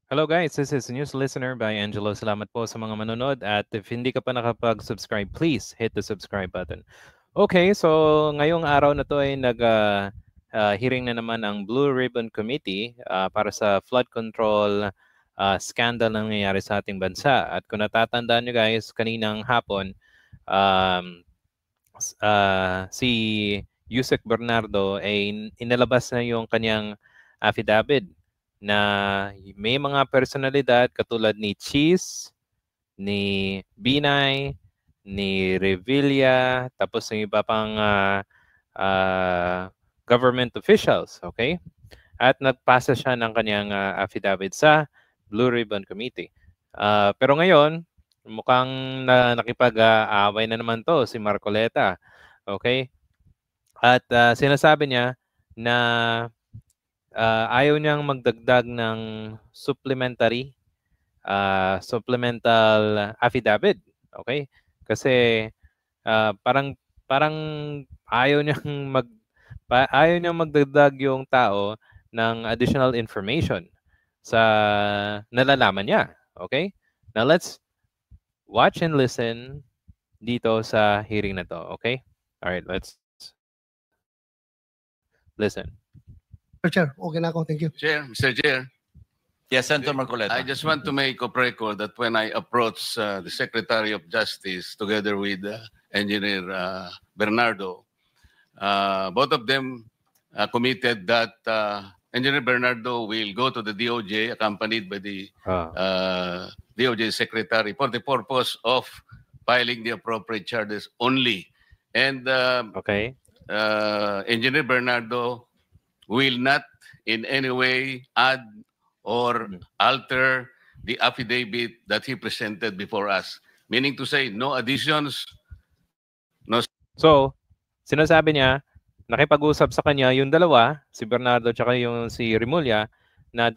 Hello guys, this is News Listener by Angelo. Salamat po sa mga manonood at if hindi ka pa nakapag-subscribe, please hit the subscribe button. Okay, so ngayong araw na to ay hearing na naman ang Blue Ribbon Committee para sa flood control scandal na nangyayari sa ating bansa. At kung natatandaan nyo guys, kaninang hapon, um, si Yusek Bernardo ay inilabas na yung kanyang affidavit na may mga personalidad katulad ni Cheese, ni Binay, ni Revilla, tapos ng iba pang government officials, okay? At nagpasa siya ng kanyang affidavit sa Blue Ribbon Committee. Pero ngayon, mukhang nakipag-aaway na naman to si Marcoleta. Okay? At sinasabi niya na ayaw niyang magdagdag ng supplemental affidavit. Okay? Kasi parang parang ayaw niyang ayaw niyang magdagdag yung tao ng additional information sa nalalaman niya. Okay? Now let's watch and listen dito sa hearing na to. Okay? All right, let's listen. Chair, okay na ako. Thank you. Mr. Chair, Yes, Senator Marcoleta. I just want to make a record that when I approached the Secretary of Justice together with Engineer Bernardo, both of them committed that Engineer Bernardo will go to the DOJ accompanied by the DOJ Secretary for the purpose of filing the appropriate charges only. And Okay. Engineer Bernardo will not in any way add or alter the affidavit that he presented before us. Meaning to say, no additions, no... So, sinasabi niya, nakipag-usap sa kanya yung dalawa, si Bernardo at yung si Remulla, na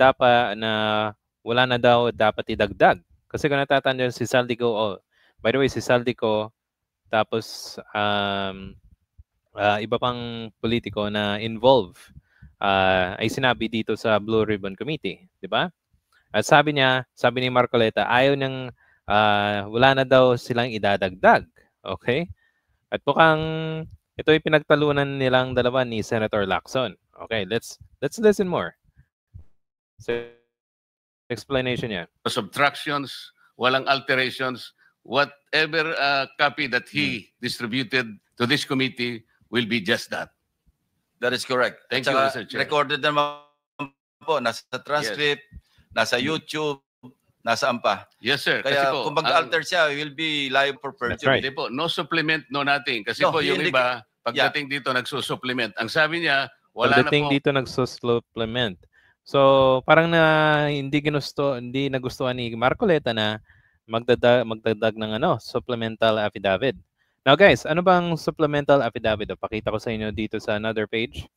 wala na daw dapat idagdag. Kasi kung natatandaan si Saldico, by the way, si Saldico, tapos iba pang politiko na involved ay sinabi dito sa Blue Ribbon Committee, di ba? At sabi ni Marcoleta, ayaw niyang wala na daw silang idadagdag. Okay? At mukhang ito ay pinagtalunan nilang dalawa ni Senator Lacson. Okay, let's listen more. So, explanation niya. Subtractions, walang alterations, whatever copy that he distributed to this committee will be just that. That is correct. Thank At you, saka Mr. Chair. recorded naman po, nasa transcript, nasa YouTube, nasaan pa. Yes, sir. Kaya Kasi po, kung mag-alter siya, will be liable for That's perjury. right. Hindi po, no supplement, no nothing. Kasi No, po yung hindi- iba, pagdating dito, nagsusupplement. Ang sabi niya, wala Pagdating na po. dito nagsusupplement. So, parang hindi nagustuhan ni Marcoleta na magdagdag ng supplemental affidavit. Now guys, ano bang supplemental affidavit? Pakita ko sa inyo dito sa another page.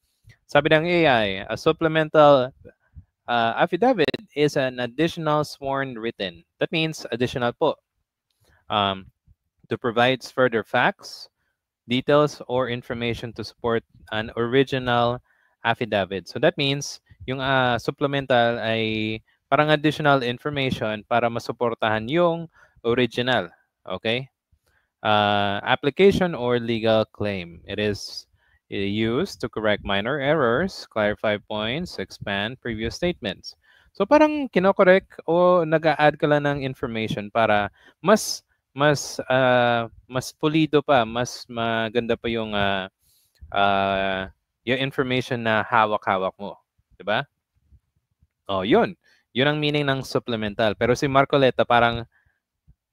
Sabi ng AI, a supplemental affidavit is an additional sworn written. That means additional po. To provide further facts, details, or information to support an original affidavit. So that means yung supplemental ay parang additional information para masuportahan yung original. Okay? Application or legal claim. It is used to correct minor errors, clarify points, expand previous statements. So parang kinokorek o nag-a-add ka lang ng information para mas pulido pa, mas maganda pa yung information na hawak-hawak mo, 'di ba? Oh, 'yun. 'Yun ang meaning ng supplemental. Pero si Marcoleta parang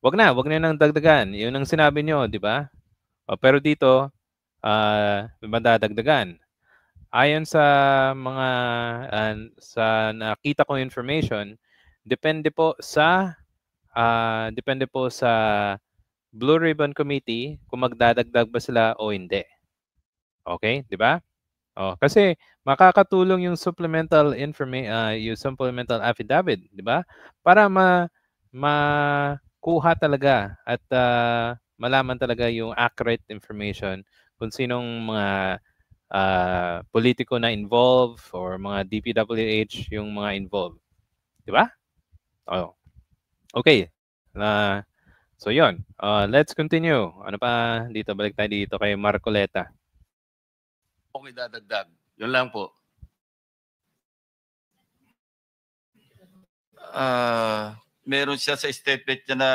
wag na nang dagdagan. 'Yun ang sinabi niyo, 'di ba? Pero dito madadagdagan. Ayon sa mga sa nakita kong information, depende po sa Blue Ribbon Committee kung magdadagdag ba sila o hindi. Okay, 'di ba? Kasi makakatulong yung supplemental affidavit, 'di ba? Para makuha talaga at malaman talaga yung accurate information kung sinong mga politiko na involved or mga DPWH yung mga involved. 'Di ba? Oh. Okay. So yon. Let's continue. Ano pa dito? Balik tayo dito kay Marcoleta. Okay, dadagdag. Yun lang po. Meron siya sa statement niya na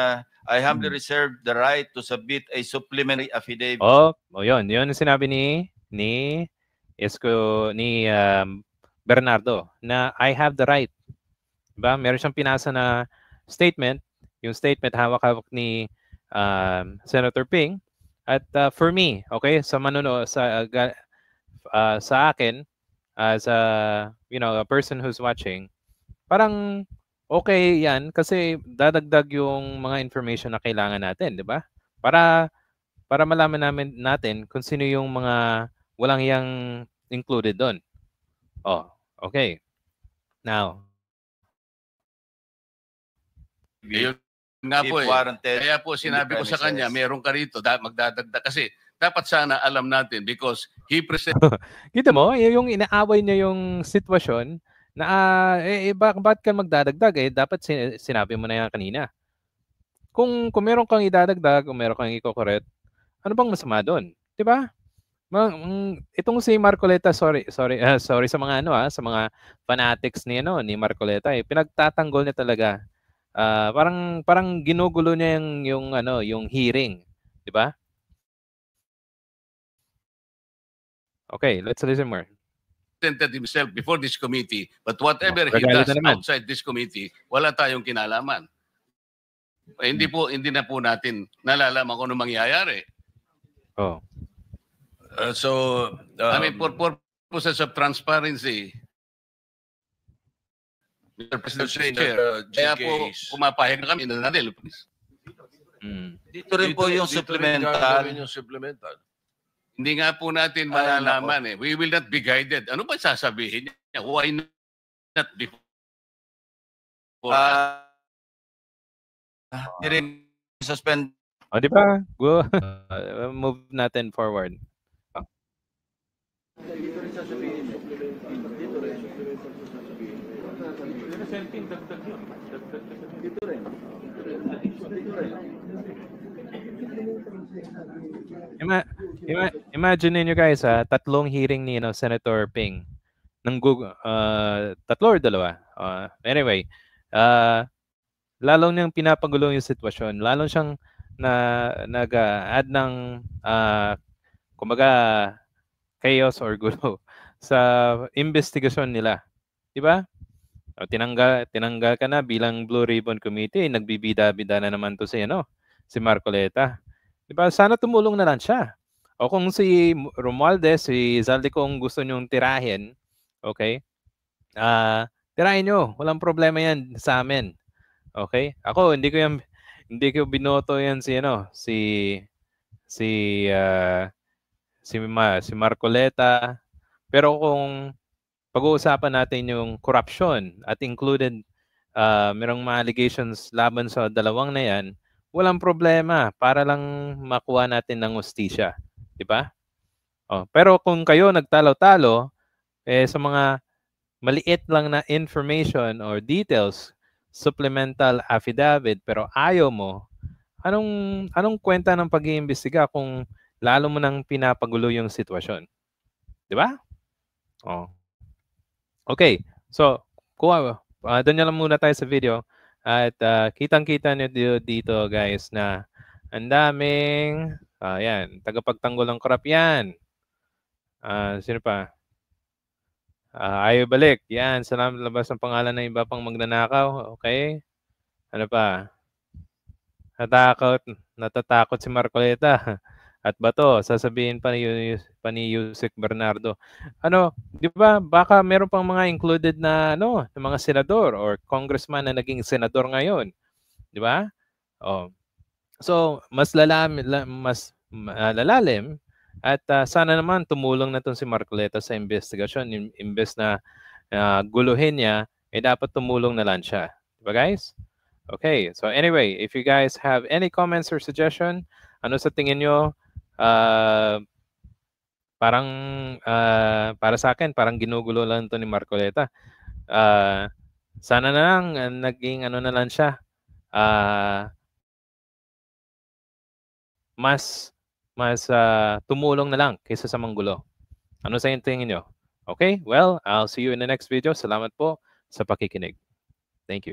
I humbly reserve the right to submit a supplementary affidavit. Yun. Yun ang sinabi ni Bernardo na I have the right. Diba? Meron siyang pinasa na statement. Yung statement hawak-hawak ni Senator Ping. At for me, okay, sa akin as a person who's watching, parang okay yan kasi dadagdag yung mga information na kailangan natin, di ba? Para malaman natin kung sino yung mga walang yang included doon. Okay. Now, Yun nga po Kaya po sinabi ko sa kanya, meron ka rito, magdadagdag kasi dapat sana alam natin because he present. Kita mo, yung inaaway niya yung sitwasyon na bakit ka magdadagdag? Dapat sinabi mo na yan kanina. Kung meron kang idadagdag, kung meron kang i-correct, ano bang masama doon? 'Di ba? Itong si Marcoleta, sorry sa mga sa mga fanatics ni Marcoleta, pinagtatanggol niya talaga. Parang ginugulo niya yung hearing, 'di ba? Okay, let's listen more. Presented himself before this committee, but whatever he does outside this committee, wala tayong kinalaman. Hindi na po natin nalalaman kung ano mangyayari. I mean, for purposes of transparency, Mr. President, kaya po pumapahig na kami na natin. Dito rin po yung supplemental. Hindi nga po natin malalaman We will not be guided. Ano ba sasabihin niya? Why not before? Suspend. Di ba? Go. Move natin forward. Dito rin sasabihin. Dito rin. Dito rin. Imagine niyo guys, tatlong hearing ni Senator Ping ng Google, tatlo or dalawa. Anyway, lalong niyang pinapagulo yung sitwasyon. Lalong siyang nag-add ng kumbaga chaos or gulo sa investigasyon nila. 'Di ba? Tinanggal ka na bilang Blue Ribbon Committee, nagbibida-bida na naman to si Marcoleta. 'Di ba? Sana tumulong na lang siya. O kung si Romualdez, si Zaldi kung gusto niyong tirahin, okay? Tirahin niyo, walang problema 'yan sa amin. Okay? Ako hindi ko binoto 'yan si Marcoleta. Pero kung pag-uusapan natin yung corruption at included merong mga allegations laban sa dalawang na yan, walang problema para lang makuha natin ng hustisya. Di ba? Pero kung kayo nagtalo-talo, sa mga maliit lang na information or details, supplemental affidavit, pero ayaw mo, anong kwenta ng pag-iimbestiga kung lalo mo nang pinapagulo yung sitwasyon? Di ba? Okay. So, doon na lang muna tayo sa video. At kitang-kita nyo dito guys na ang daming, yan, tagapagtanggol ng korap yan. Sino pa? Ayaw balik. Yan, salamat labas ang pangalan ng iba pang magnanakaw. Okay. Ano pa? Natatakot si Marcoleta. At bato, sasabihin pa ni Yusek Bernardo. Di ba? Baka meron pang mga included na ng mga senador or congressman na naging senador ngayon. Di ba? So, mas lalalim at sana naman tumulong na tong si Marcoleta sa investigasyon. Imbes na guluhin niya, dapat tumulong na lang siya. Di ba guys? Okay. So anyway, if you guys have any comments or suggestion, ano sa tingin nyo? Para sa akin, parang ginugulo lang to ni Marcoleta. Sana na lang naging ano na lang siya. Mas tumulong na lang kaysa sa manggulo. Ano sa tingin nyo? Okay, well, I'll see you in the next video. Salamat po sa pakikinig. Thank you.